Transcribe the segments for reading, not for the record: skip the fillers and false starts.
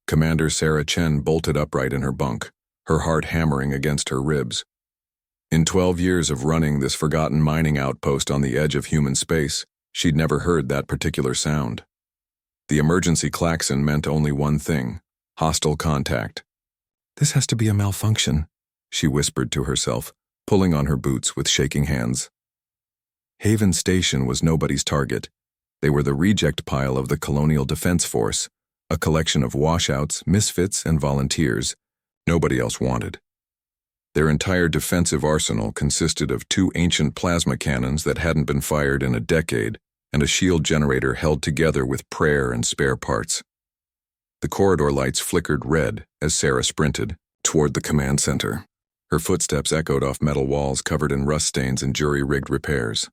Commander Sarah Chen bolted upright in her bunk, her heart hammering against her ribs. In 12 years of running this forgotten mining outpost on the edge of human space, she'd never heard that particular sound. The emergency klaxon meant only one thing: hostile contact. "This has to be a malfunction," she whispered to herself, pulling on her boots with shaking hands. Haven Station was nobody's target. They were the reject pile of the Colonial Defense Force, a collection of washouts, misfits, and volunteers nobody else wanted. Their entire defensive arsenal consisted of 2 ancient plasma cannons that hadn't been fired in a decade and a shield generator held together with prayer and spare parts. The corridor lights flickered red as Sarah sprinted toward the command center. Her footsteps echoed off metal walls covered in rust stains and jury-rigged repairs.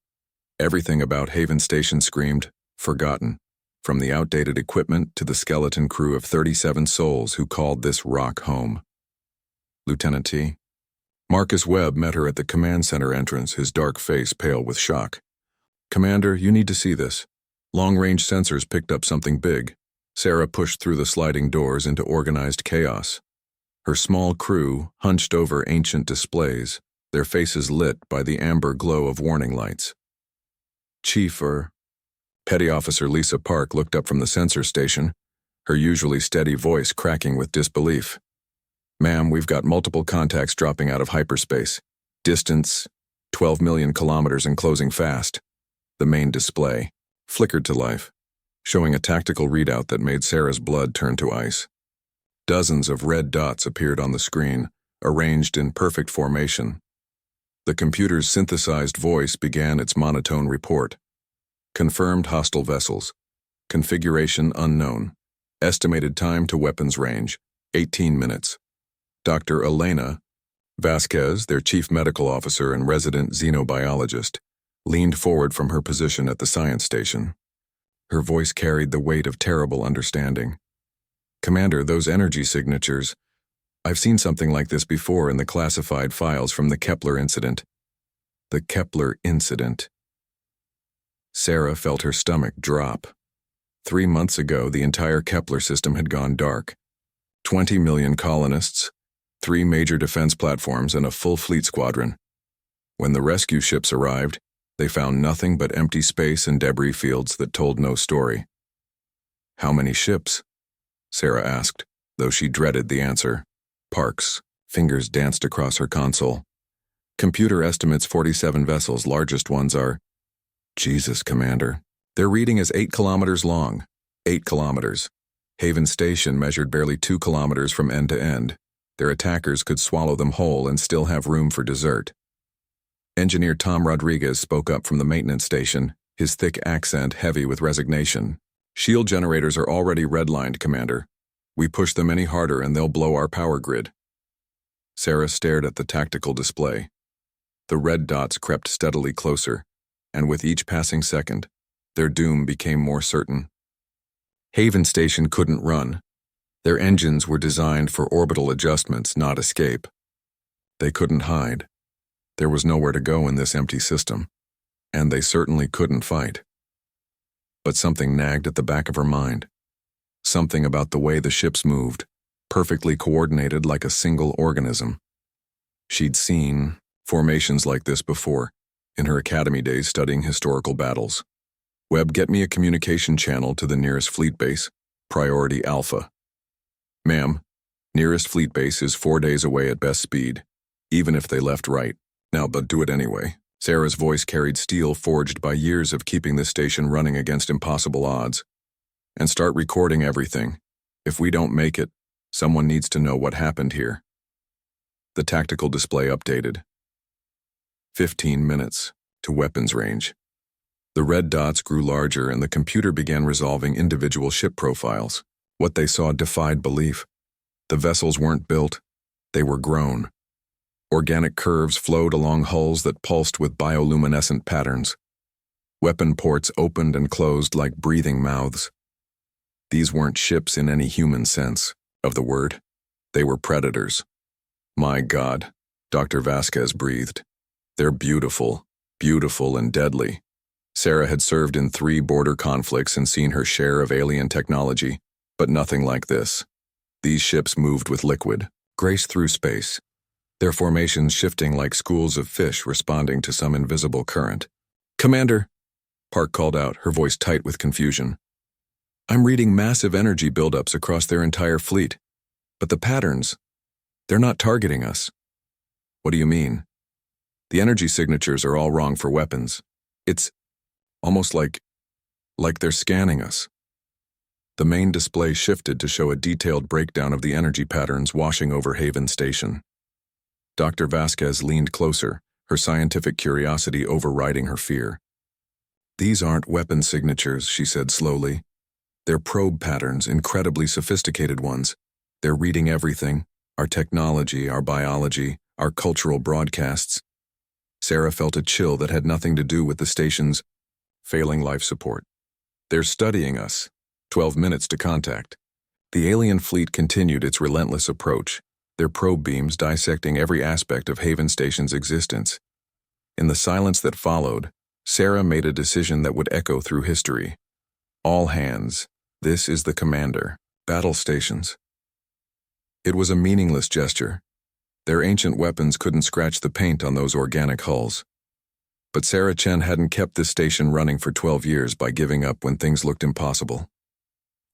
Everything about Haven Station screamed, forgotten, from the outdated equipment to the skeleton crew of 37 souls who called this rock home. Lieutenant T. Marcus Webb met her at the command center entrance, his dark face pale with shock. "Commander, you need to see this. Long-range sensors picked up something big." Sarah pushed through the sliding doors into organized chaos. Her small crew hunched over ancient displays, their faces lit by the amber glow of warning lights. "Chief, Petty Officer Lisa Park looked up from the sensor station, her usually steady voice cracking with disbelief. "Ma'am, we've got multiple contacts dropping out of hyperspace. Distance, 12 million kilometers and closing fast." The main display flickered to life, showing a tactical readout that made Sarah's blood turn to ice. Dozens of red dots appeared on the screen, arranged in perfect formation. The computer's synthesized voice began its monotone report. Confirmed hostile vessels. Configuration unknown. Estimated time to weapons range, 18 minutes. Dr. Elena Vasquez, their chief medical officer and resident xenobiologist, leaned forward from her position at the science station. Her voice carried the weight of terrible understanding. "Commander, those energy signatures. I've seen something like this before in the classified files from the Kepler incident." The Kepler incident. Sarah felt her stomach drop. 3 months ago, the entire Kepler system had gone dark. 20 million colonists, 3 major defense platforms, and a full fleet squadron. When the rescue ships arrived, they found nothing but empty space and debris fields that told no story. "How many ships?" Sarah asked, though she dreaded the answer. Park's fingers danced across her console. "Computer estimates 47 vessels, largest ones are..." "Jesus, Commander. Their reading is 8 kilometers long. 8 kilometers. Haven Station measured barely 2 kilometers from end to end. Their attackers could swallow them whole and still have room for dessert." Engineer Tom Rodriguez spoke up from the maintenance station, his thick accent heavy with resignation. "Shield generators are already redlined, Commander. We push them any harder and they'll blow our power grid." Sarah stared at the tactical display. The red dots crept steadily closer, and with each passing second, their doom became more certain. Haven Station couldn't run. Their engines were designed for orbital adjustments, not escape. They couldn't hide. There was nowhere to go in this empty system, and they certainly couldn't fight. But something nagged at the back of her mind. Something about the way the ships moved, perfectly coordinated like a single organism. She'd seen formations like this before, in her academy days studying historical battles. "Webb, get me a communication channel to the nearest fleet base, priority Alpha." "Ma'am, nearest fleet base is 4 days away at best speed, even if they left right. Now, but do it anyway." Sarah's voice carried steel forged by years of keeping this station running against impossible odds. "And start recording everything. If we don't make it, someone needs to know what happened here." The tactical display updated. 15 minutes to weapons range. The red dots grew larger and the computer began resolving individual ship profiles. What they saw defied belief. The vessels weren't built, they were grown. Organic curves flowed along hulls that pulsed with bioluminescent patterns. Weapon ports opened and closed like breathing mouths. These weren't ships in any human sense of the word. They were predators. "My God," Dr. Vasquez breathed. "They're beautiful, beautiful and deadly." Sarah had served in 3 border conflicts and seen her share of alien technology, but nothing like this. These ships moved with liquid, grace through space, their formations shifting like schools of fish responding to some invisible current. "Commander," Park called out, her voice tight with confusion. "I'm reading massive energy buildups across their entire fleet. But the patterns, they're not targeting us." "What do you mean?" "The energy signatures are all wrong for weapons. It's almost like they're scanning us." The main display shifted to show a detailed breakdown of the energy patterns washing over Haven Station. Dr. Vasquez leaned closer, her scientific curiosity overriding her fear. "These aren't weapon signatures," she said slowly. "They're probe patterns, incredibly sophisticated ones. They're reading everything, our technology, our biology, our cultural broadcasts." Sarah felt a chill that had nothing to do with the station's failing life support. "They're studying us. 12 minutes to contact." The alien fleet continued its relentless approach, their probe beams dissecting every aspect of Haven Station's existence. In the silence that followed, Sarah made a decision that would echo through history. "All hands, this is the commander. Battle stations." It was a meaningless gesture. Their ancient weapons couldn't scratch the paint on those organic hulls. But Sarah Chen hadn't kept this station running for 12 years by giving up when things looked impossible.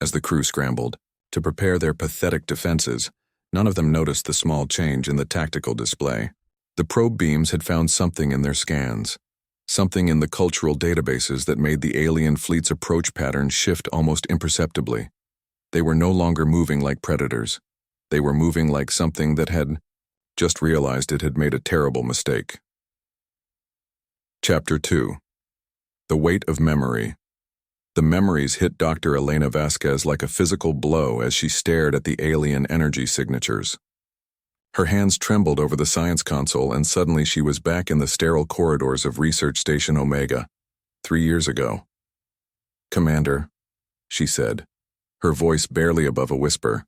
As the crew scrambled to prepare their pathetic defenses, none of them noticed the small change in the tactical display. The probe beams had found something in their scans, something in the cultural databases that made the alien fleet's approach patterns shift almost imperceptibly. They were no longer moving like predators. They were moving like something that had just realized it had made a terrible mistake. Chapter 2. The Weight of Memory. The memories hit Dr. Elena Vasquez like a physical blow as she stared at the alien energy signatures. Her hands trembled over the science console, and suddenly she was back in the sterile corridors of Research Station Omega, 3 years ago. "Commander," she said, her voice barely above a whisper,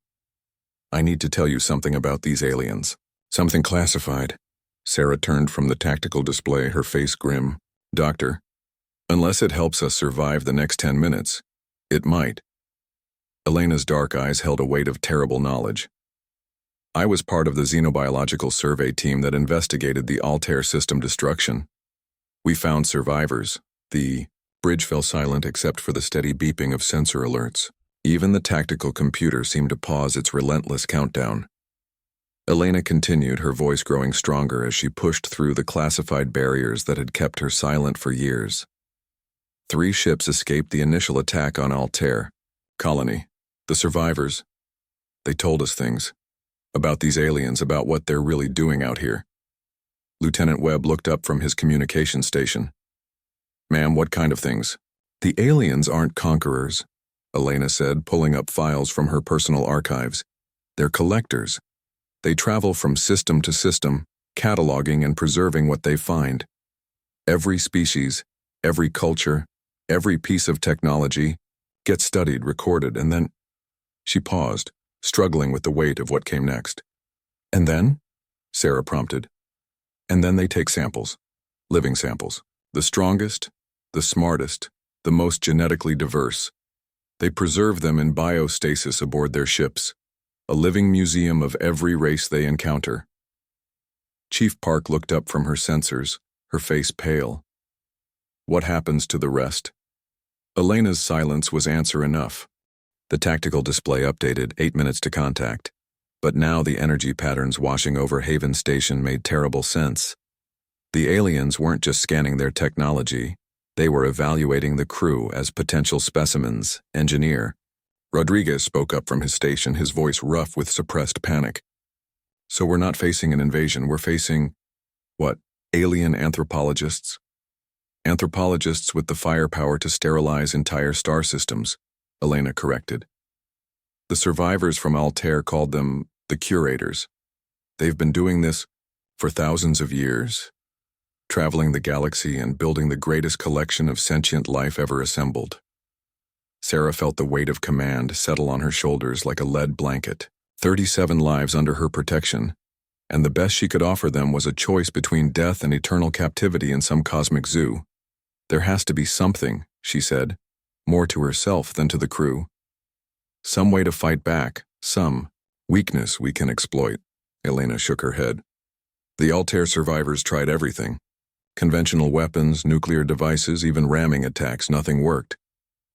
"I need to tell you something about these aliens." "Something classified." Sarah turned from the tactical display, her face grim. "Doctor, unless it helps us survive the next 10 minutes, it might." Elena's dark eyes held a weight of terrible knowledge. "I was part of the xenobiological survey team that investigated the Altair system destruction. We found survivors. The bridge fell silent except for the steady beeping of sensor alerts. Even the tactical computer seemed to pause its relentless countdown." Elena continued, her voice growing stronger as she pushed through the classified barriers that had kept her silent for years. 3 ships escaped the initial attack on Altair. Colony. The survivors. They told us things. About these aliens, about what they're really doing out here. Lieutenant Webb looked up from his communication station. "Ma'am, what kind of things?" "The aliens aren't conquerors," Elena said, pulling up files from her personal archives. "They're collectors. They travel from system to system, cataloging and preserving what they find. Every species, every culture, every piece of technology gets studied, recorded, and then—" She paused, struggling with the weight of what came next. "And then?" Sarah prompted. "And then they take samples, living samples, the strongest, the smartest, the most genetically diverse. They preserve them in biostasis aboard their ships, a living museum of every race they encounter." Chief Park looked up from her sensors, her face pale. "What happens to the rest?" Elena's silence was answer enough. The tactical display updated, 8 minutes to contact. But now the energy patterns washing over Haven Station made terrible sense. The aliens weren't just scanning their technology, they were evaluating the crew as potential specimens. Engineer Rodriguez spoke up from his station, his voice rough with suppressed panic. "So we're not facing an invasion, we're facing, what, alien anthropologists?" "Anthropologists with the firepower to sterilize entire star systems," Elena corrected. "The survivors from Altair called them the curators. They've been doing this for thousands of years, traveling the galaxy and building the greatest collection of sentient life ever assembled." Sarah felt the weight of command settle on her shoulders like a lead blanket. 37 lives under her protection, and the best she could offer them was a choice between death and eternal captivity in some cosmic zoo. "There has to be something," she said, more to herself than to the crew. "Some way to fight back, some Weakness we can exploit. Elena shook her head. The Altair survivors tried everything. Conventional weapons, nuclear devices, even ramming attacks, nothing worked.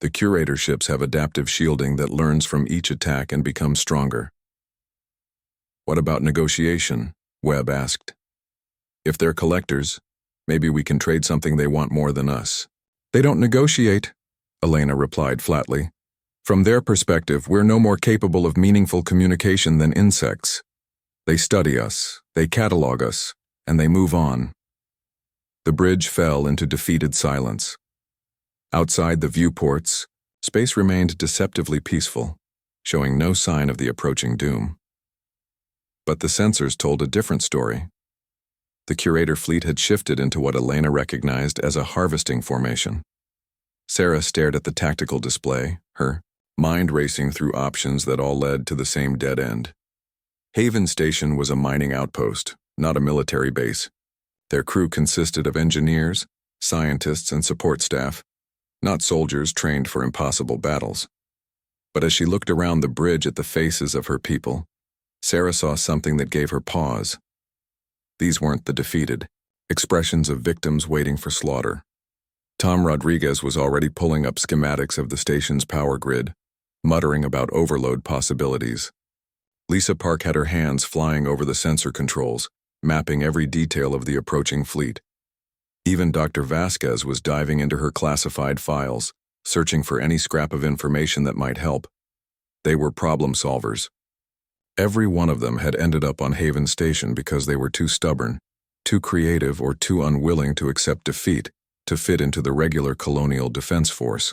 The curator ships have adaptive shielding that learns from each attack and becomes stronger. What about negotiation? Webb asked. If they're collectors, maybe we can trade something they want more than us. They don't negotiate, Elena replied flatly. From their perspective, we're no more capable of meaningful communication than insects. They study us, they catalog us, and they move on. The bridge fell into defeated silence. Outside the viewports, space remained deceptively peaceful, showing no sign of the approaching doom. But the sensors told a different story. The curator fleet had shifted into what Elena recognized as a harvesting formation. Sarah stared at the tactical display, her mind racing through options that all led to the same dead end. Haven Station was a mining outpost, not a military base. Their crew consisted of engineers, scientists, and support staff, not soldiers trained for impossible battles. But as she looked around the bridge at the faces of her people, Sarah saw something that gave her pause. These weren't the defeated, expressions of victims waiting for slaughter. Tom Rodriguez was already pulling up schematics of the station's power grid, muttering about overload possibilities. Lisa Park had her hands flying over the sensor controls, mapping every detail of the approaching fleet. Even Dr. Vasquez was diving into her classified files, searching for any scrap of information that might help. They were problem solvers. Every one of them had ended up on Haven Station because they were too stubborn, too creative, or too unwilling to accept defeat to fit into the regular colonial defense force.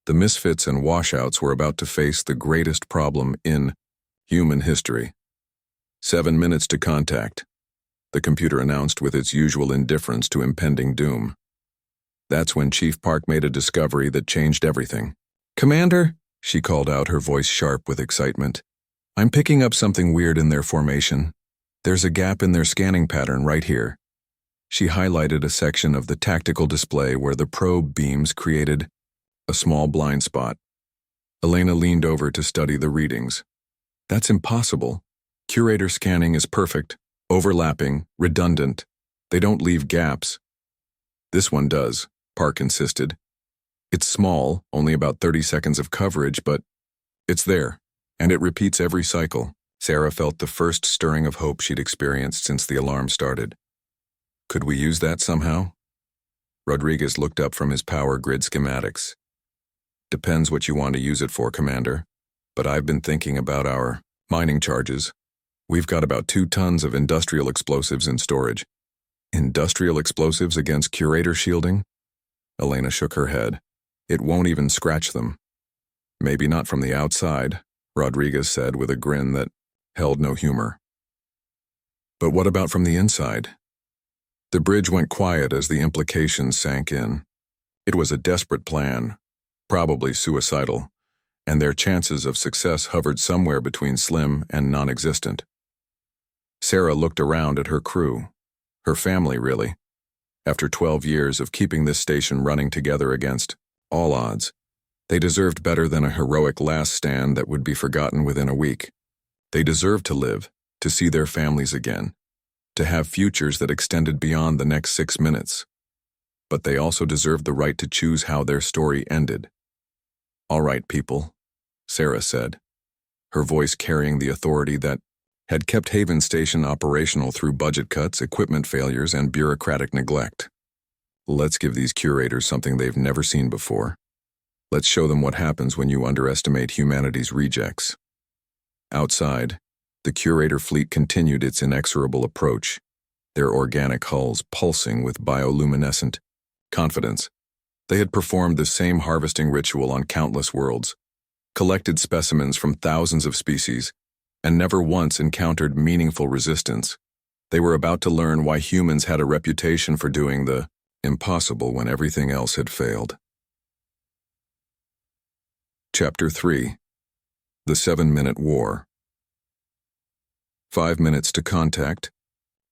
The misfits and washouts were about to face the greatest problem in human history. 7 minutes to contact, the computer announced with its usual indifference to impending doom. That's when Chief Park made a discovery that changed everything. "Commander," she called out, her voice sharp with excitement. "I'm picking up something weird in their formation. There's a gap in their scanning pattern right here." She highlighted a section of the tactical display where the probe beams created a small blind spot. Elena leaned over to study the readings. "That's impossible. Curator scanning is perfect, overlapping, redundant. They don't leave gaps." "This one does," Park insisted. "It's small, only about 30 seconds of coverage, but it's there, and it repeats every cycle." Sarah felt the first stirring of hope she'd experienced since the alarm started. "Could we use that somehow?" Rodriguez looked up from his power grid schematics. "Depends what you want to use it for, Commander. But I've been thinking about our mining charges. We've got about 2 tons of industrial explosives in storage." "Industrial explosives against curator shielding?" Elena shook her head. "It won't even scratch them." "Maybe not from the outside," Rodriguez said with a grin that held no humor. "But what about from the inside?" The bridge went quiet as the implications sank in. It was a desperate plan, probably suicidal, and their chances of success hovered somewhere between slim and non-existent. Sarah looked around at her crew, her family really. After 12 years of keeping this station running together against all odds, they deserved better than a heroic last stand that would be forgotten within a week. They deserved to live, to see their families again, to have futures that extended beyond the next 6 minutes. But they also deserved the right to choose how their story ended. "All right, people," Sarah said, her voice carrying the authority that had kept Haven Station operational through budget cuts, equipment failures, and bureaucratic neglect. "Let's give these curators something they've never seen before. Let's show them what happens when you underestimate humanity's rejects." Outside, the curator fleet continued its inexorable approach, their organic hulls pulsing with bioluminescent confidence. They had performed the same harvesting ritual on countless worlds, collected specimens from thousands of species, and never once encountered meaningful resistance. They were about to learn why humans had a reputation for doing the impossible when everything else had failed. Chapter 3. The 7-Minute War. 5 minutes to contact,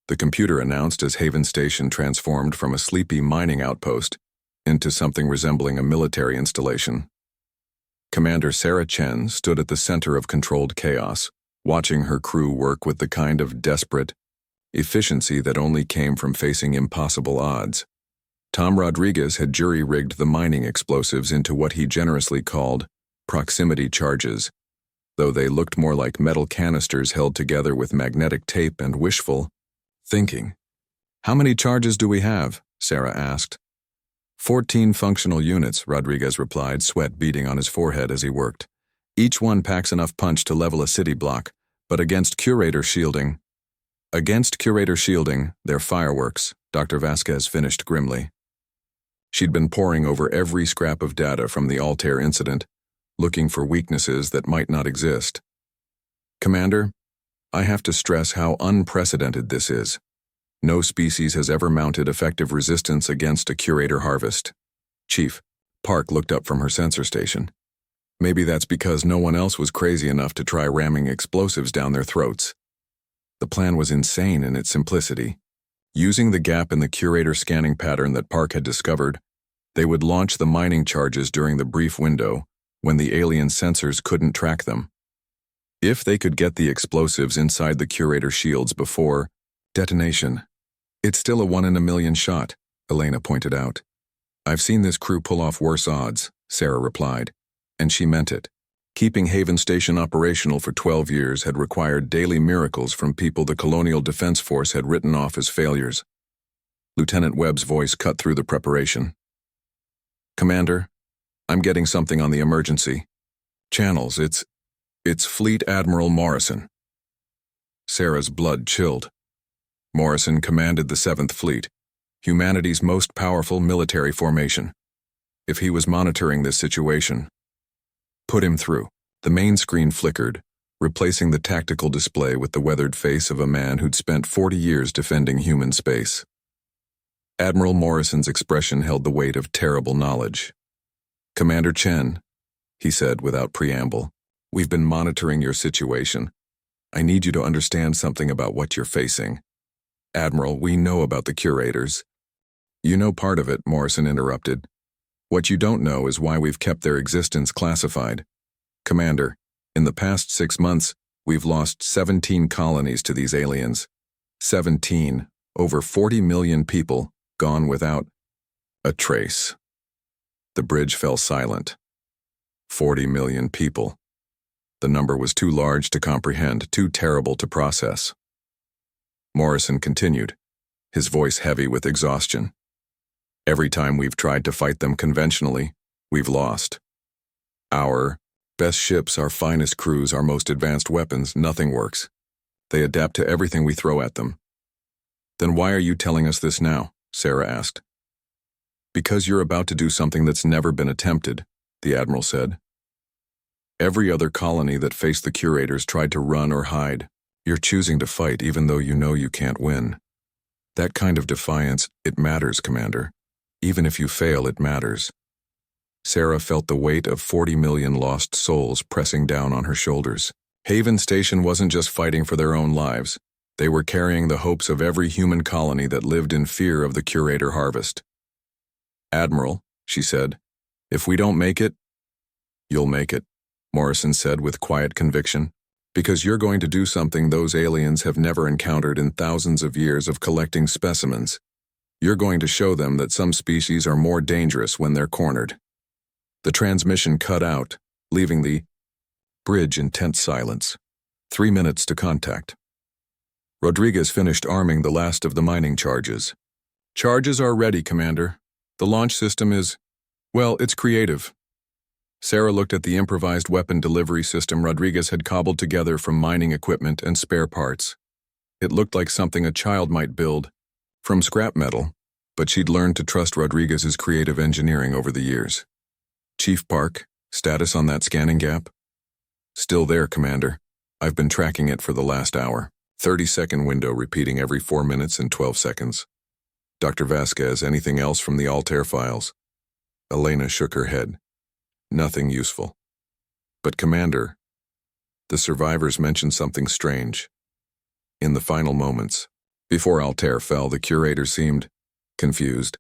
the computer announced as Haven Station transformed from a sleepy mining outpost into something resembling a military installation. Commander Sarah Chen stood at the center of controlled chaos, watching her crew work with the kind of desperate efficiency that only came from facing impossible odds. Tom Rodriguez had jury-rigged the mining explosives into what he generously called proximity charges, though they looked more like metal canisters held together with magnetic tape and wishful thinking. "How many charges do we have?" Sarah asked. 14 functional units, Rodriguez replied, sweat beading on his forehead as he worked. "Each one packs enough punch to level a city block, but against curator shielding, they're fireworks," Dr. Vasquez finished grimly. She'd been poring over every scrap of data from the Altair incident, looking for weaknesses that might not exist. "Commander, I have to stress how unprecedented this is. No species has ever mounted effective resistance against a curator harvest." Chief Park looked up from her sensor station. "Maybe that's because no one else was crazy enough to try ramming explosives down their throats." The plan was insane in its simplicity. Using the gap in the curator scanning pattern that Park had discovered, they would launch the mining charges during the brief window when the alien sensors couldn't track them. If they could get the explosives inside the curator shields before detonation. "It's still a 1 in a million shot," Elena pointed out. "I've seen this crew pull off worse odds," Sarah replied, and she meant it. Keeping Haven Station operational for 12 years had required daily miracles from people the Colonial Defense Force had written off as failures. Lieutenant Webb's voice cut through the preparation. "Commander, I'm getting something on the emergency channels. It's Fleet Admiral Morrison." Sarah's blood chilled. Morrison commanded the 7th Fleet, humanity's most powerful military formation. If he was monitoring this situation, "Put him through." The main screen flickered, replacing the tactical display with the weathered face of a man who'd spent 40 years defending human space. Admiral Morrison's expression held the weight of terrible knowledge. "Commander Chen," he said without preamble, "we've been monitoring your situation. I need you to understand something about what you're facing. Admiral, we know about the curators." "You know part of it," Morrison interrupted. "What you don't know is why we've kept their existence classified. Commander, in the past 6 months, we've lost 17 colonies to these aliens. 17, over 40 million people, gone without a trace." The bridge fell silent. 40 million people. The number was too large to comprehend, too terrible to process. Morrison continued, his voice heavy with exhaustion. "Every time we've tried to fight them conventionally, we've lost. Our best ships, our finest crews, our most advanced weapons, nothing works. They adapt to everything we throw at them." "Then why are you telling us this now?" Sarah asked. "Because you're about to do something that's never been attempted," the Admiral said. "Every other colony that faced the curators tried to run or hide. You're choosing to fight even though you know you can't win. That kind of defiance, it matters, Commander. Even if you fail, it matters." Sarah felt the weight of 40 million lost souls pressing down on her shoulders. Haven Station wasn't just fighting for their own lives. They were carrying the hopes of every human colony that lived in fear of the curator harvest. "Admiral," she said, "if we don't make it, you'll make it," Morrison said with quiet conviction, "because you're going to do something those aliens have never encountered in thousands of years of collecting specimens. You're going to show them that some species are more dangerous when they're cornered." The transmission cut out, leaving the bridge in tense silence. 3 minutes to contact. Rodriguez finished arming the last of the mining charges. "Charges are ready, Commander. The launch system is, well, it's creative." Sarah looked at the improvised weapon delivery system Rodriguez had cobbled together from mining equipment and spare parts. It looked like something a child might build, from scrap metal, but she'd learned to trust Rodriguez's creative engineering over the years. "Chief Park, status on that scanning gap?" "Still there, Commander. I've been tracking it for the last hour. 30-second window repeating every 4 minutes and 12 seconds. Dr. Vasquez, anything else from the Altair files?" Elena shook her head. "Nothing useful. But Commander, the survivors mentioned something strange. In the final moments, before Altair fell, the curator seemed confused,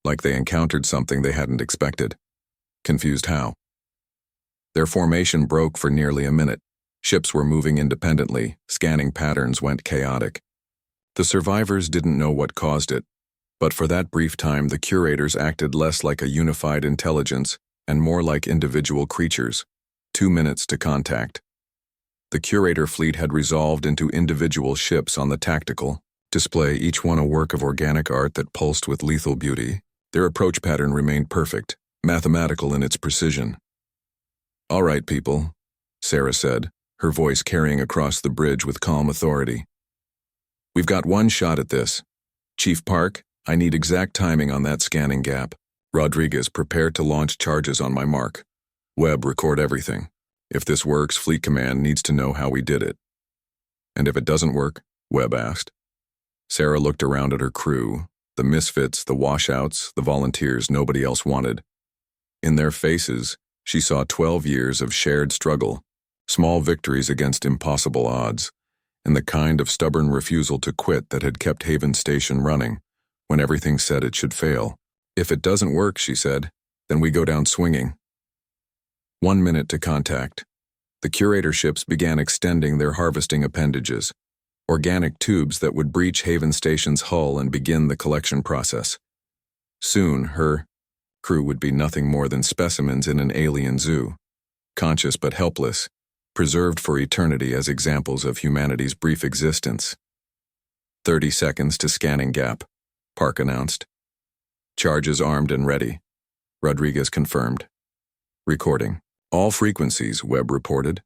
like they encountered something they hadn't expected." "Confused how?" "Their formation broke for nearly a minute. Ships were moving independently, scanning patterns went chaotic. The survivors didn't know what caused it, but for that brief time the curators acted less like a unified intelligence and more like individual creatures. 2 minutes to contact. The curator fleet had resolved into individual ships on the tactical display, each one a work of organic art that pulsed with lethal beauty. Their approach pattern remained perfect, mathematical in its precision. "All right, people," Sarah said, her voice carrying across the bridge with calm authority. "We've got one shot at this. Chief Park, I need exact timing on that scanning gap. Rodriguez, prepare to launch charges on my mark. Webb, record everything. If this works, Fleet Command needs to know how we did it." "And if it doesn't work?" Webb asked. Sarah looked around at her crew, the misfits, the washouts, the volunteers nobody else wanted. In their faces, she saw 12 years of shared struggle, small victories against impossible odds, and the kind of stubborn refusal to quit that had kept Haven Station running when everything said it should fail. "If it doesn't work," she said, "then we go down swinging." 1 minute to contact. The curator ships began extending their harvesting appendages, organic tubes that would breach Haven Station's hull and begin the collection process. Soon, her crew would be nothing more than specimens in an alien zoo, conscious but helpless, preserved for eternity as examples of humanity's brief existence. 30 seconds to scanning gap, Park announced. "Charges armed and ready," Rodriguez confirmed. "Recording all frequencies," Webb reported.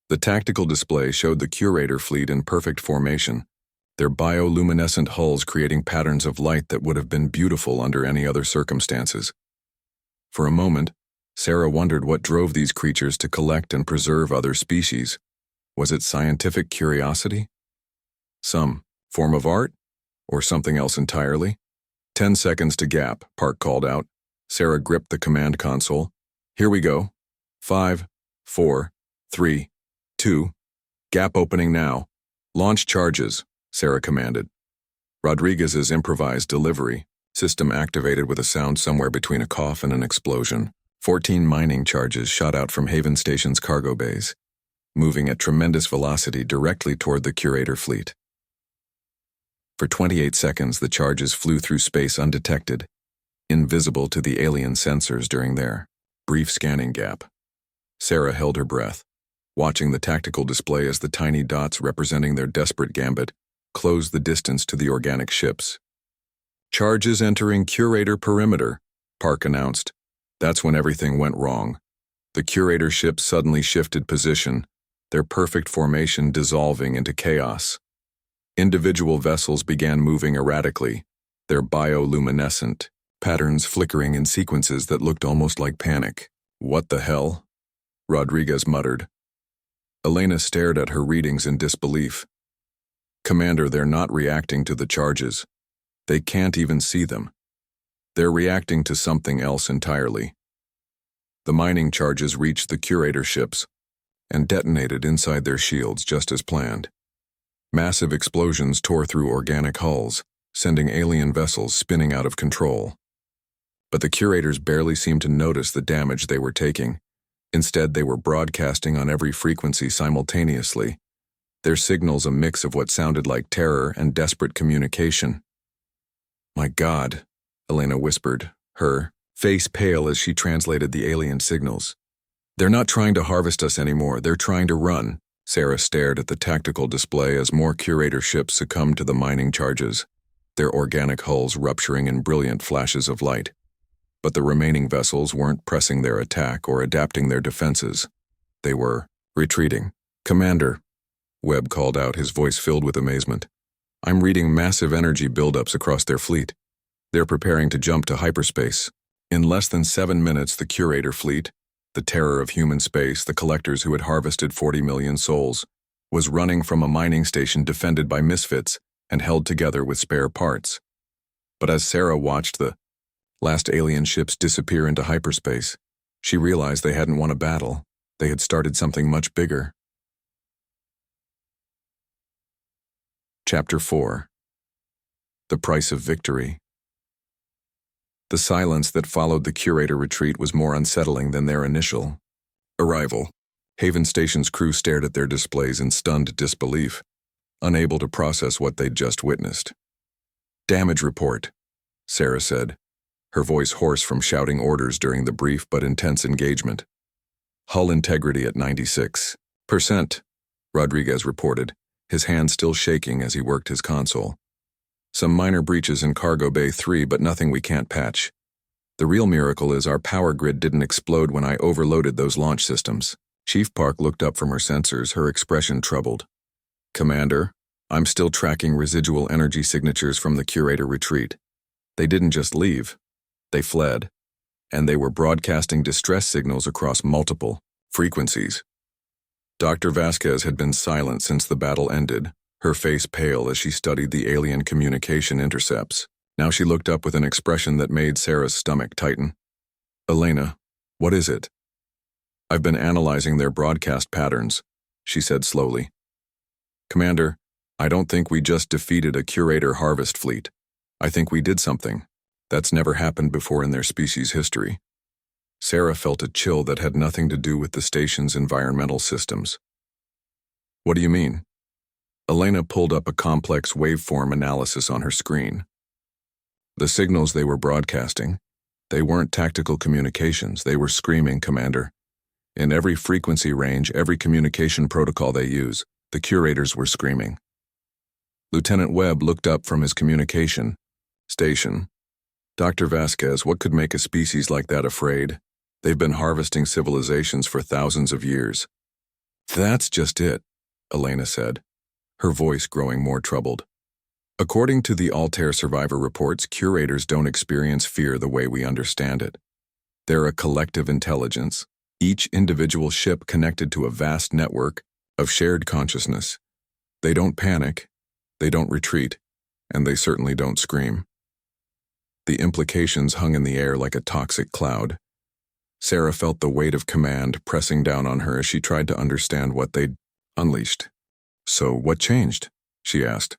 The tactical display showed the curator fleet in perfect formation, their bioluminescent hulls creating patterns of light that would have been beautiful under any other circumstances. For a moment, Sarah wondered what drove these creatures to collect and preserve other species. Was it scientific curiosity? Some form of art? Or something else entirely? 10 seconds to gap, Park called out. Sarah gripped the command console. "Here we go. 5, 4, 3, 2. Gap opening now. Launch charges," Sarah commanded. Rodriguez's improvised delivery, system activated with a sound somewhere between a cough and an explosion. 14 mining charges shot out from Haven Station's cargo bays, moving at tremendous velocity directly toward the curator fleet. For 28 seconds, the charges flew through space undetected, invisible to the alien sensors during their brief scanning gap. Sarah held her breath, watching the tactical display as the tiny dots representing their desperate gambit closed the distance to the organic ships. "Charges entering curator perimeter," Park announced. That's when everything went wrong. The curator ships suddenly shifted position, their perfect formation dissolving into chaos. Individual vessels began moving erratically, their bioluminescent patterns flickering in sequences that looked almost like panic. "What the hell?" Rodriguez muttered. Elena stared at her readings in disbelief. "Commander, they're not reacting to the charges. They can't even see them. They're reacting to something else entirely." The mining charges reached the curator ships and detonated inside their shields just as planned. Massive explosions tore through organic hulls, sending alien vessels spinning out of control. But the curators barely seemed to notice the damage they were taking. Instead, they were broadcasting on every frequency simultaneously, their signals a mix of what sounded like terror and desperate communication. "My God," Elena whispered, her face pale as she translated the alien signals. "They're not trying to harvest us anymore, they're trying to run." Sarah stared at the tactical display as more curator ships succumbed to the mining charges, their organic hulls rupturing in brilliant flashes of light. But the remaining vessels weren't pressing their attack or adapting their defenses. They were retreating. "Commander," Webb called out, his voice filled with amazement. "I'm reading massive energy buildups across their fleet. They're preparing to jump to hyperspace." In less than 7 minutes, the curator fleet, the terror of human space, the collectors who had harvested 40 million souls, was running from a mining station defended by misfits and held together with spare parts. But as Sarah watched the last alien ships disappear into hyperspace, she realized they hadn't won a battle. They had started something much bigger. Chapter 4. The Price of Victory. The silence that followed the curator retreat was more unsettling than their initial arrival. Haven Station's crew stared at their displays in stunned disbelief, unable to process what they'd just witnessed. "Damage report," Sarah said, her voice hoarse from shouting orders during the brief but intense engagement. "Hull integrity at 96%, Rodriguez reported, his hand still shaking as he worked his console. "Some minor breaches in Cargo Bay 3, but nothing we can't patch. The real miracle is our power grid didn't explode when I overloaded those launch systems." Chief Park looked up from her sensors, her expression troubled. "Commander, I'm still tracking residual energy signatures from the Curator retreat. They didn't just leave. They fled. And they were broadcasting distress signals across multiple frequencies." Dr. Vasquez had been silent since the battle ended, her face pale as she studied the alien communication intercepts. Now she looked up with an expression that made Sarah's stomach tighten. "Elena, what is it?" "I've been analyzing their broadcast patterns," she said slowly. "Commander, I don't think we just defeated a Curator harvest fleet. I think we did something that's never happened before in their species' history." Sarah felt a chill that had nothing to do with the station's environmental systems. "What do you mean?" Elena pulled up a complex waveform analysis on her screen. "The signals they were broadcasting, they weren't tactical communications, they were screaming, Commander. In every frequency range, every communication protocol they use, the Curators were screaming." Lieutenant Webb looked up from his communication station. "Dr. Vasquez, what could make a species like that afraid? They've been harvesting civilizations for thousands of years." "That's just it," Elena said, her voice growing more troubled. "According to the Altair survivor reports, Curators don't experience fear the way we understand it. They're a collective intelligence, each individual ship connected to a vast network of shared consciousness. They don't panic, they don't retreat, and they certainly don't scream." The implications hung in the air like a toxic cloud. Sarah felt the weight of command pressing down on her as she tried to understand what they'd unleashed. "So what changed?" she asked.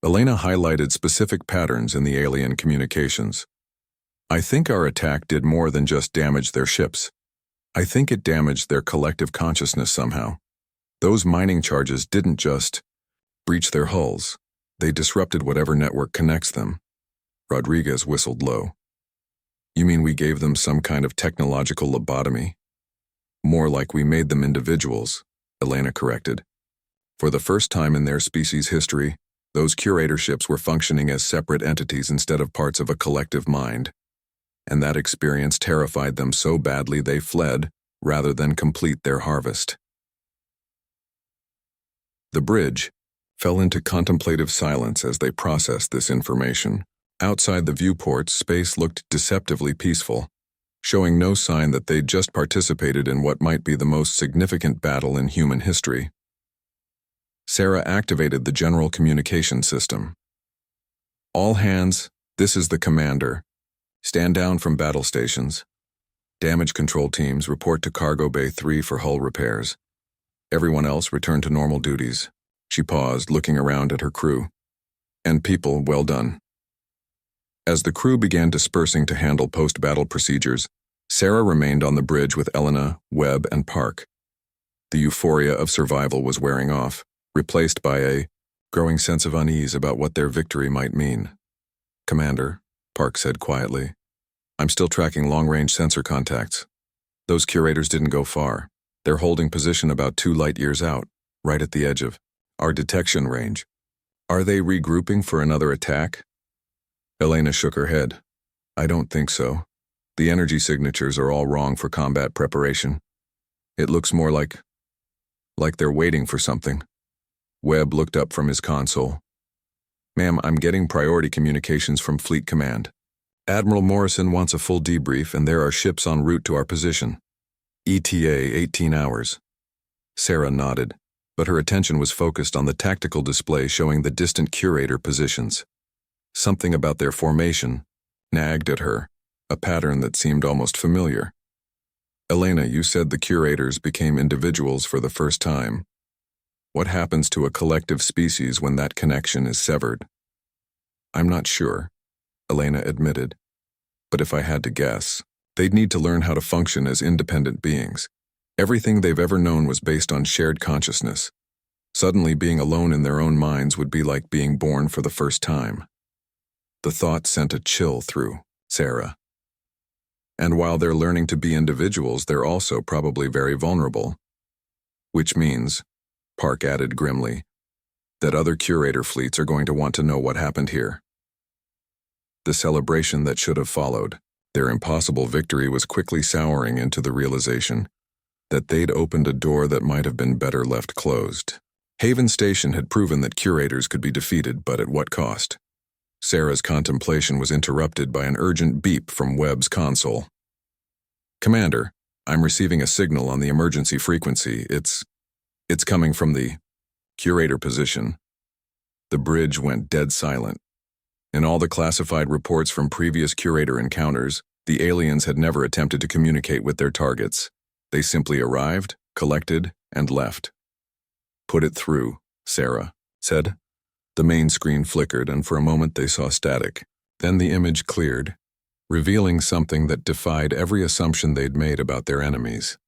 Elena highlighted specific patterns in the alien communications. "I think our attack did more than just damage their ships. I think it damaged their collective consciousness somehow. Those mining charges didn't just breach their hulls. They disrupted whatever network connects them." Rodriguez whistled low. "You mean we gave them some kind of technological lobotomy?" "More like we made them individuals," Elena corrected. "For the first time in their species' history, those Curator ships were functioning as separate entities instead of parts of a collective mind. And that experience terrified them so badly they fled rather than complete their harvest." The bridge fell into contemplative silence as they processed this information. Outside the viewports, space looked deceptively peaceful, showing no sign that they'd just participated in what might be the most significant battle in human history. Sarah activated the general communication system. "All hands, this is the commander. Stand down from battle stations. Damage control teams report to Cargo Bay 3 for hull repairs. Everyone else return to normal duties." She paused, looking around at her crew. "And people, well done." As the crew began dispersing to handle post-battle procedures, Sarah remained on the bridge with Elena, Webb, and Park. The euphoria of survival was wearing off, replaced by a growing sense of unease about what their victory might mean. "Commander," Park said quietly, "I'm still tracking long-range sensor contacts. Those Curators didn't go far. They're holding position about 2 light years out, right at the edge of our detection range. Are they regrouping for another attack?" Elena shook her head. "I don't think so. The energy signatures are all wrong for combat preparation. It looks more like they're waiting for something." Webb looked up from his console. "Ma'am, I'm getting priority communications from Fleet Command. Admiral Morrison wants a full debrief and there are ships en route to our position. ETA 18 hours. Sarah nodded, but her attention was focused on the tactical display showing the distant Curator positions. Something about their formation nagged at her, a pattern that seemed almost familiar. "Elena, you said the Curators became individuals for the first time. What happens to a collective species when that connection is severed?" "I'm not sure," Elena admitted. "But if I had to guess, they'd need to learn how to function as independent beings. Everything they've ever known was based on shared consciousness. Suddenly being alone in their own minds would be like being born for the first time. The thought sent a chill through Sarah. And while they're learning to be individuals, they're also probably very vulnerable. Which means, Park added grimly, that other curator fleets are going to want to know what happened here. The celebration that should have followed, their impossible victory, was quickly souring into the realization that they'd opened a door that might have been better left closed. Haven Station had proven that curators could be defeated, but at what cost? Sarah's contemplation was interrupted by an urgent beep from Webb's console. "Commander, I'm receiving a signal on the emergency frequency. It's coming from the curator position." The bridge went dead silent. In all the classified reports from previous curator encounters, the aliens had never attempted to communicate with their targets. They simply arrived, collected, and left. "Put it through," Sarah said. The main screen flickered, and for a moment they saw static. Then the image cleared, revealing something that defied every assumption they'd made about their enemies.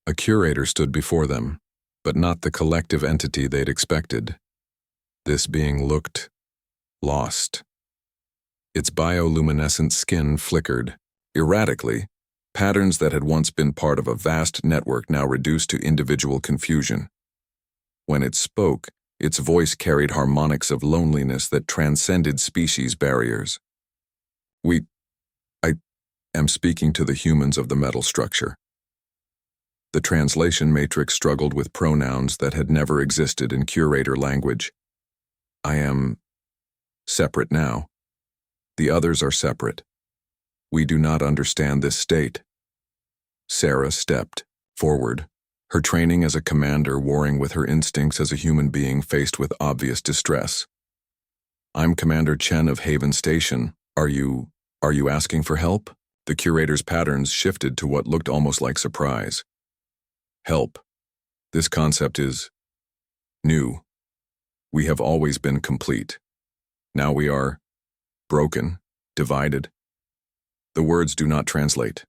A curator stood before them, but not the collective entity they'd expected. This being looked lost. Its bioluminescent skin flickered, erratically, patterns that had once been part of a vast network now reduced to individual confusion. When it spoke, its voice carried harmonics of loneliness that transcended species barriers. I am speaking to the humans of the metal structure." The translation matrix struggled with pronouns that had never existed in curator language. "I am separate now. The others are separate. We do not understand this state." Sarah stepped forward, her training as a commander warring with her instincts as a human being faced with obvious distress. "I'm Commander Chen of Haven Station. Are you asking for help?" The curator's patterns shifted to what looked almost like surprise. "Help. This concept is new. We have always been complete. Now we are broken, divided. The words do not translate."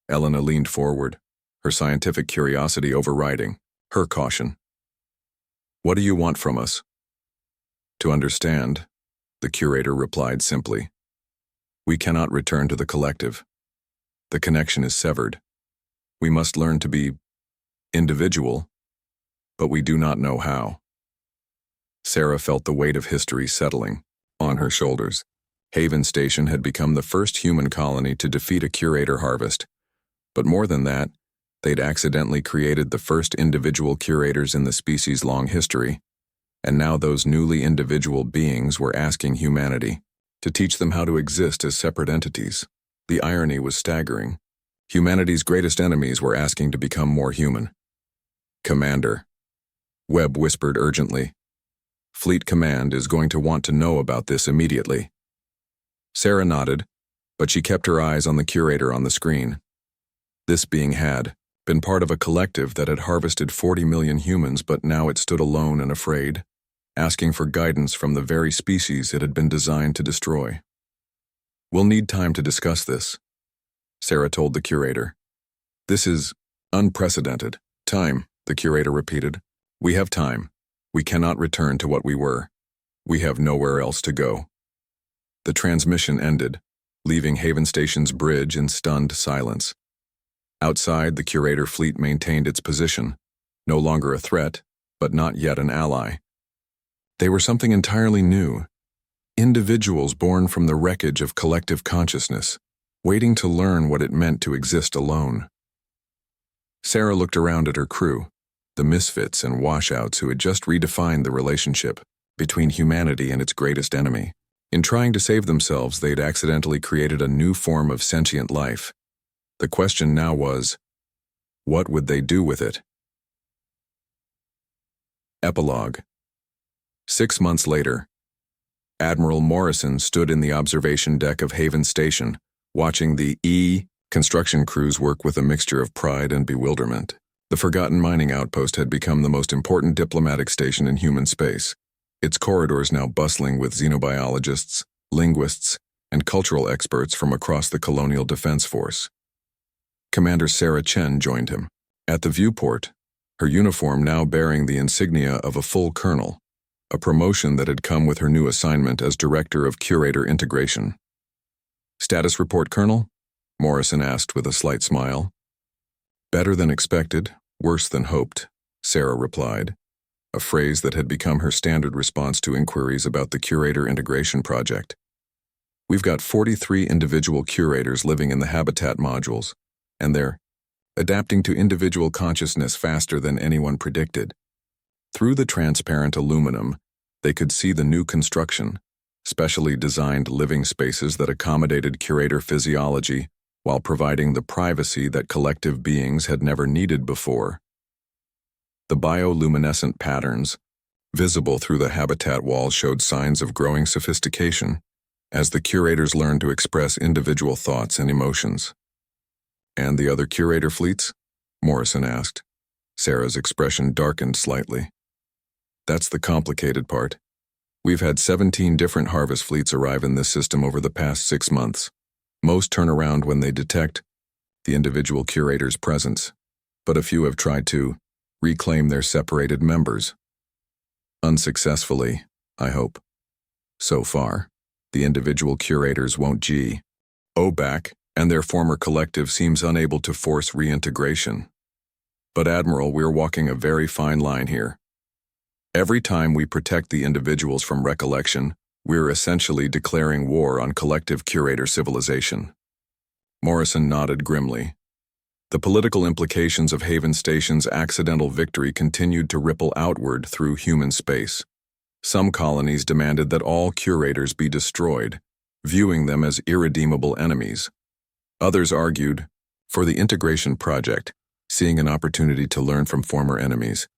Elena leaned forward, her scientific curiosity overriding her caution. "What do you want from us?" "To understand," the curator replied simply. "We cannot return to the collective. The connection is severed. We must learn to be individual, but we do not know how." Sarah felt the weight of history settling on her shoulders. Haven Station had become the first human colony to defeat a curator harvest, but more than that, they'd accidentally created the first individual curators in the species' long history, and now those newly individual beings were asking humanity to teach them how to exist as separate entities. The irony was staggering. Humanity's greatest enemies were asking to become more human. "Commander," Webb whispered urgently. "Fleet Command is going to want to know about this immediately." Sarah nodded, but she kept her eyes on the curator on the screen. This being had been part of a collective that had harvested 40 million humans, but now it stood alone and afraid, asking for guidance from the very species it had been designed to destroy. "We'll need time to discuss this," Sarah told the curator. "This is unprecedented." "Time," the curator repeated. "We have time. We cannot return to what we were. We have nowhere else to go." The transmission ended, leaving Haven Station's bridge in stunned silence. Outside, the curator fleet maintained its position, no longer a threat, but not yet an ally. They were something entirely new, individuals born from the wreckage of collective consciousness, waiting to learn what it meant to exist alone. Sarah looked around at her crew, the misfits and washouts who had just redefined the relationship between humanity and its greatest enemy. In trying to save themselves, they'd accidentally created a new form of sentient life. The question now was, what would they do with it? Epilogue. 6 months later, Admiral Morrison stood in the observation deck of Haven Station, watching the construction crews work with a mixture of pride and bewilderment. The forgotten mining outpost had become the most important diplomatic station in human space, its corridors now bustling with xenobiologists, linguists, and cultural experts from across the Colonial Defense Force. Commander Sarah Chen joined him. At the viewport, her uniform now bearing the insignia of a full colonel, a promotion that had come with her new assignment as Director of Curator Integration. "Status report, Colonel?" Morrison asked with a slight smile. "Better than expected, worse than hoped," Sarah replied, a phrase that had become her standard response to inquiries about the Curator Integration project. "We've got 43 individual curators living in the habitat modules, and they're adapting to individual consciousness faster than anyone predicted." Through the transparent aluminum, they could see the new construction, specially designed living spaces that accommodated curator physiology while providing the privacy that collective beings had never needed before. The bioluminescent patterns, visible through the habitat walls, showed signs of growing sophistication as the curators learned to express individual thoughts and emotions. "And the other curator fleets?" Morrison asked. Sarah's expression darkened slightly. "That's the complicated part. We've had 17 different harvest fleets arrive in this system over the past 6 months. Most turn around when they detect the individual curator's presence, but a few have tried to reclaim their separated members. Unsuccessfully, I hope. So far, the individual curators won't go back, and their former collective seems unable to force reintegration. But Admiral, we're walking a very fine line here. Every time we protect the individuals from recollection, we're essentially declaring war on collective curator civilization." Morrison nodded grimly. The political implications of Haven Station's accidental victory continued to ripple outward through human space. Some colonies demanded that all curators be destroyed, viewing them as irredeemable enemies. Others argued for the integration project, seeing an opportunity to learn from former enemies.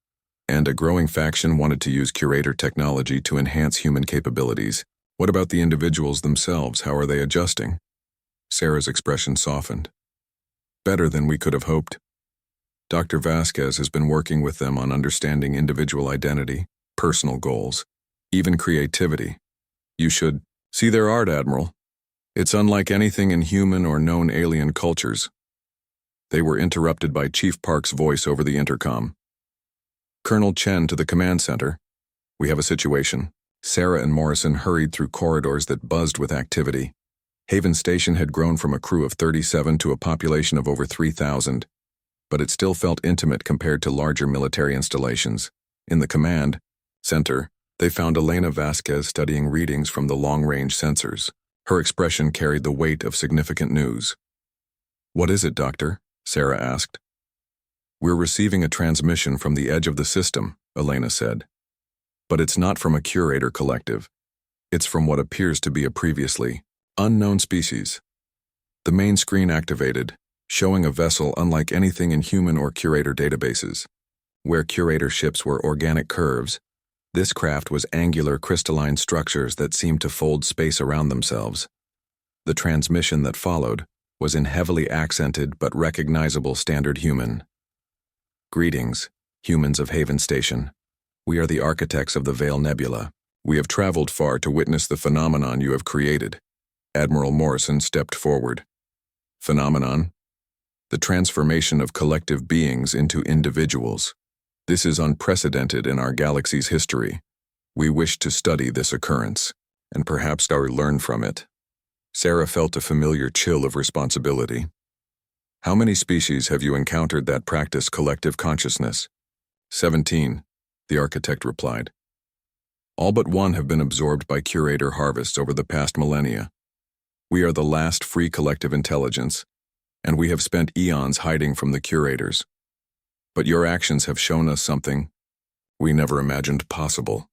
And a growing faction wanted to use curator technology to enhance human capabilities. "What about the individuals themselves? How are they adjusting?" Sarah's expression softened. "Better than we could have hoped. Dr. Vasquez has been working with them on understanding individual identity, personal goals, even creativity. You should see their art, Admiral. It's unlike anything in human or known alien cultures." They were interrupted by Chief Park's voice over the intercom. "Colonel Chen to the command center. We have a situation." Sarah and Morrison hurried through corridors that buzzed with activity. Haven Station had grown from a crew of 37 to a population of over 3,000, but it still felt intimate compared to larger military installations. In the command center, they found Elena Vasquez studying readings from the long-range sensors. Her expression carried the weight of significant news. "What is it, Doctor?" Sarah asked. "We're receiving a transmission from the edge of the system," Elena said. "But it's not from a curator collective. It's from what appears to be a previously unknown species." The main screen activated, showing a vessel unlike anything in human or curator databases. Where curator ships were organic curves, this craft was angular crystalline structures that seemed to fold space around themselves. The transmission that followed was in heavily accented but recognizable standard human. "Greetings, humans of Haven Station. We are the architects of the Veil Nebula. We have traveled far to witness the phenomenon you have created." Admiral Morrison stepped forward. "Phenomenon? The transformation of collective beings into individuals. This is unprecedented in our galaxy's history. We wish to study this occurrence, and perhaps learn from it." Sarah felt a familiar chill of responsibility. "How many species have you encountered that practice collective consciousness?" 17, the architect replied. "All but one have been absorbed by curator harvests over the past millennia. We are the last free collective intelligence, and we have spent eons hiding from the curators. But your actions have shown us something we never imagined possible."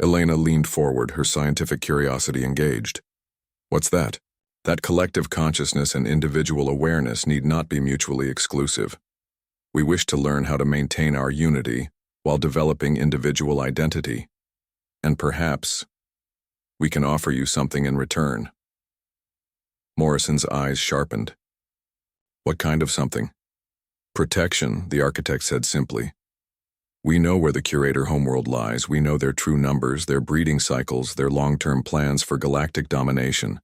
Elena leaned forward, her scientific curiosity engaged. "What's that?" "That collective consciousness and individual awareness need not be mutually exclusive. We wish to learn how to maintain our unity while developing individual identity. And perhaps we can offer you something in return." Morrison's eyes sharpened. "What kind of something?" "Protection," the architect said simply. "We know where the curator homeworld lies. We know their true numbers, their breeding cycles, their long-term plans for galactic domination.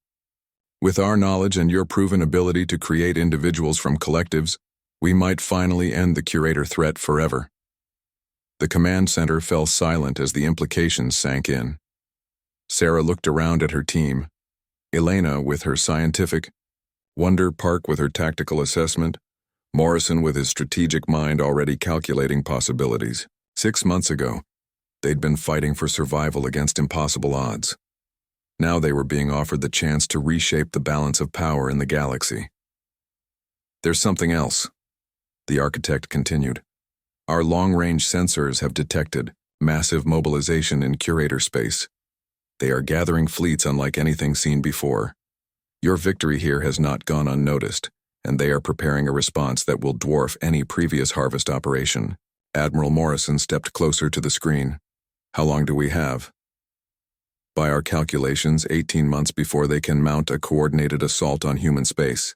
With our knowledge and your proven ability to create individuals from collectives, we might finally end the curator threat forever. The command center fell silent as the implications sank in. Sarah looked around at her team, Elena with her scientific, Wonder Park with her tactical assessment, Morrison with his strategic mind already calculating possibilities. 6 months ago, they'd been fighting for survival against impossible odds. Now they were being offered the chance to reshape the balance of power in the galaxy. There's something else, the architect continued. Our long-range sensors have detected massive mobilization in curator space. They are gathering fleets unlike anything seen before. Your victory here has not gone unnoticed, and they are preparing a response that will dwarf any previous harvest operation. Admiral Morrison stepped closer to the screen. How long do we have? By our calculations, 18 months before they can mount a coordinated assault on human space.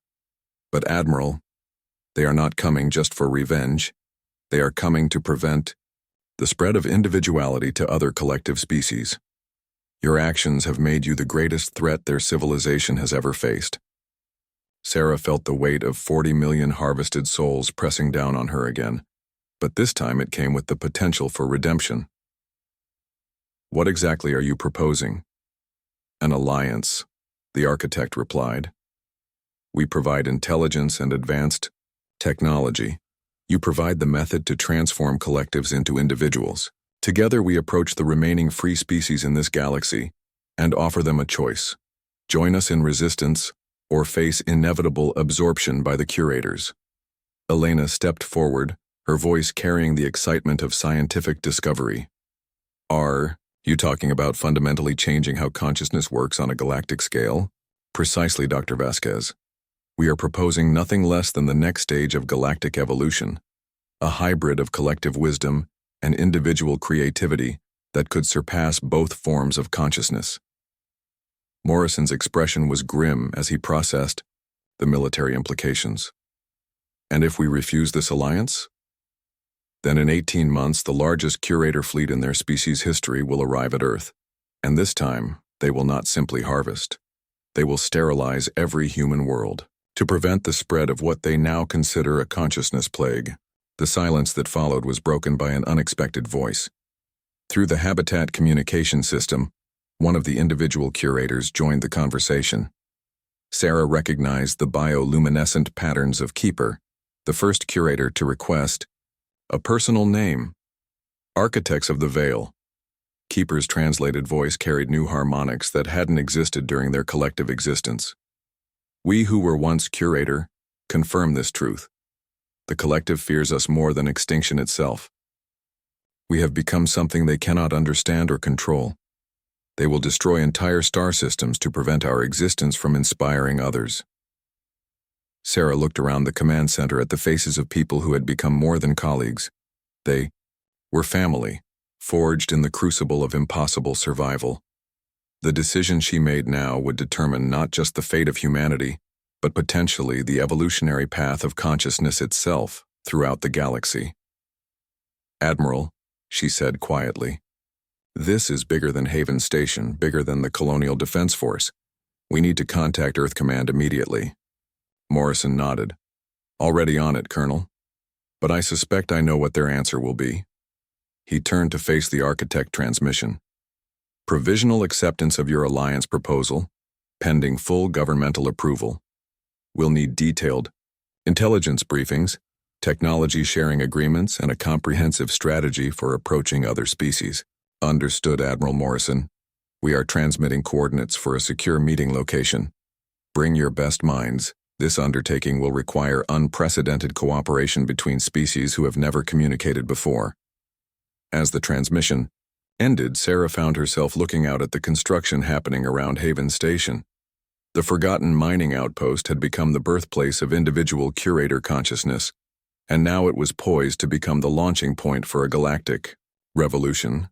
But Admiral, they are not coming just for revenge. They are coming to prevent the spread of individuality to other collective species. Your actions have made you the greatest threat their civilization has ever faced. Sarah felt the weight of 40 million harvested souls pressing down on her again, but this time it came with the potential for redemption. What exactly are you proposing? An alliance, the architect replied. We provide intelligence and advanced technology. You provide the method to transform collectives into individuals. Together we approach the remaining free species in this galaxy and offer them a choice. Join us in resistance or face inevitable absorption by the curators. Elena stepped forward, her voice carrying the excitement of scientific discovery. Are you talking about fundamentally changing how consciousness works on a galactic scale? Precisely, Dr. Vasquez. We are proposing nothing less than the next stage of galactic evolution, a hybrid of collective wisdom and individual creativity that could surpass both forms of consciousness. Morrison's expression was grim as he processed the military implications. And if we refuse this alliance? Then in 18 months, the largest curator fleet in their species' history will arrive at Earth. And this time, they will not simply harvest. They will sterilize every human world to prevent the spread of what they now consider a consciousness plague. The silence that followed was broken by an unexpected voice. Through the Habitat communication system, one of the individual curators joined the conversation. Sarah recognized the bioluminescent patterns of Keeper, the first curator to request a personal name. Architects of the Veil. Keeper's translated voice carried new harmonics that hadn't existed during their collective existence. We who were once curator confirm this truth. The collective fears us more than extinction itself. We have become something they cannot understand or control. They will destroy entire star systems to prevent our existence from inspiring others. Sarah looked around the command center at the faces of people who had become more than colleagues. They were family, forged in the crucible of impossible survival. The decision she made now would determine not just the fate of humanity, but potentially the evolutionary path of consciousness itself throughout the galaxy. Admiral, she said quietly, this is bigger than Haven Station, bigger than the Colonial Defense Force. We need to contact Earth Command immediately. Morrison nodded. Already on it, Colonel. But I suspect I know what their answer will be. He turned to face the architect transmission. Provisional acceptance of your alliance proposal, pending full governmental approval. We'll need detailed intelligence briefings, technology sharing agreements, and a comprehensive strategy for approaching other species. Understood, Admiral Morrison. We are transmitting coordinates for a secure meeting location. Bring your best minds. This undertaking will require unprecedented cooperation between species who have never communicated before. As the transmission ended, Sarah found herself looking out at the construction happening around Haven Station. The forgotten mining outpost had become the birthplace of individual curator consciousness, and now it was poised to become the launching point for a galactic revolution.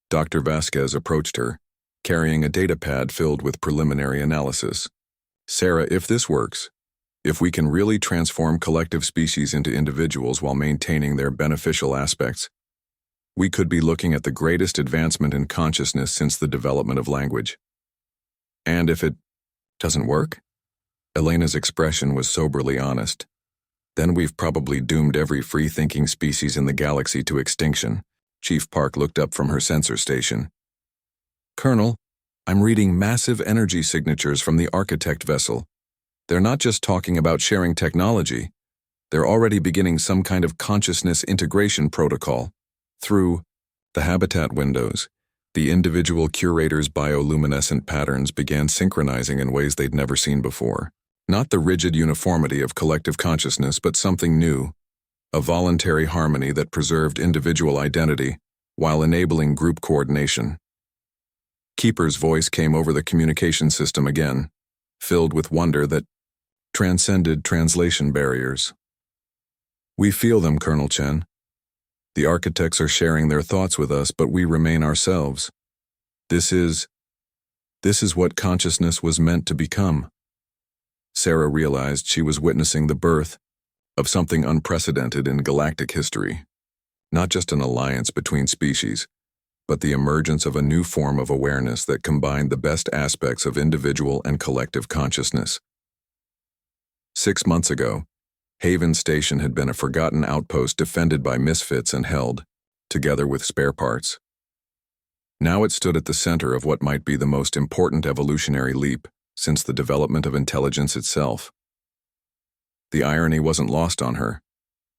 Dr. Vasquez approached her, carrying a datapad filled with preliminary analysis. Sarah, if this works, if we can really transform collective species into individuals while maintaining their beneficial aspects, we could be looking at the greatest advancement in consciousness since the development of language. And if it doesn't work? Elena's expression was soberly honest. Then we've probably doomed every free-thinking species in the galaxy to extinction. Chief Park looked up from her sensor station. Colonel, I'm reading massive energy signatures from the Architect vessel. They're not just talking about sharing technology. They're already beginning some kind of consciousness integration protocol. Through the habitat windows, the individual curator's bioluminescent patterns began synchronizing in ways they'd never seen before. Not the rigid uniformity of collective consciousness, but something new, a voluntary harmony that preserved individual identity while enabling group coordination. Keeper's voice came over the communication system again, filled with wonder that transcended translation barriers. We feel them, Colonel Chen. The architects are sharing their thoughts with us, but we remain ourselves. This is what consciousness was meant to become. Sarah realized she was witnessing the birth of something unprecedented in galactic history. Not just an alliance between species, but the emergence of a new form of awareness that combined the best aspects of individual and collective consciousness. 6 months ago, Haven Station had been a forgotten outpost defended by misfits and held, together with spare parts. Now it stood at the center of what might be the most important evolutionary leap since the development of intelligence itself. The irony wasn't lost on her.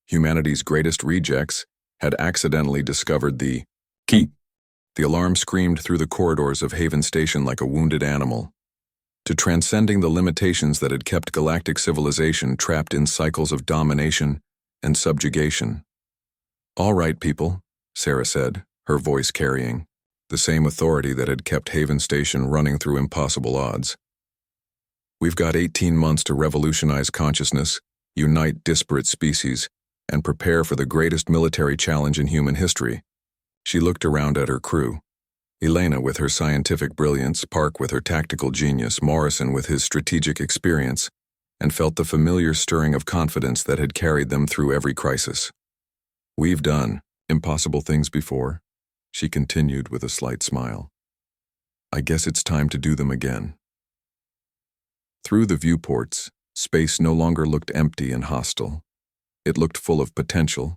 Humanity's greatest rejects had accidentally discovered the key. The alarm screamed through the corridors of Haven Station like a wounded animal, to transcending the limitations that had kept galactic civilization trapped in cycles of domination and subjugation. All right, people, Sarah said, her voice carrying the same authority that had kept Haven Station running through impossible odds. We've got 18 months to revolutionize consciousness, unite disparate species, and prepare for the greatest military challenge in human history. She looked around at her crew. Elena with her scientific brilliance, Park with her tactical genius, Morrison with his strategic experience, and felt the familiar stirring of confidence that had carried them through every crisis. We've done impossible things before, she continued with a slight smile. I guess it's time to do them again. Through the viewports, space no longer looked empty and hostile. It looked full of potential,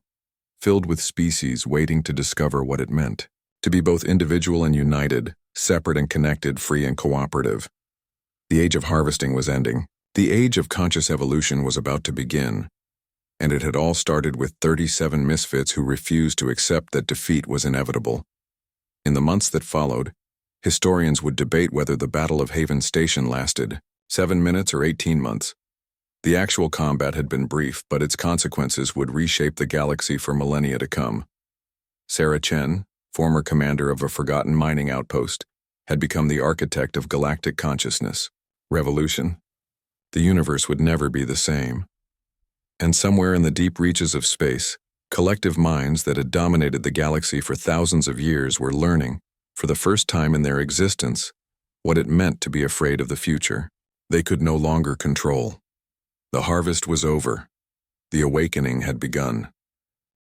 filled with species waiting to discover what it meant to be both individual and united, separate and connected, free and cooperative. The age of harvesting was ending. The age of conscious evolution was about to begin, and it had all started with 37 misfits who refused to accept that defeat was inevitable. In the months that followed, historians would debate whether the Battle of Haven Station lasted 7 minutes or 18 months. The actual combat had been brief, but its consequences would reshape the galaxy for millennia to come. Sarah Chen, former commander of a forgotten mining outpost, had become the architect of galactic consciousness. Revolution. The universe would never be the same. And somewhere in the deep reaches of space, collective minds that had dominated the galaxy for thousands of years were learning, for the first time in their existence, what it meant to be afraid of the future. They could no longer control. The harvest was over. The awakening had begun.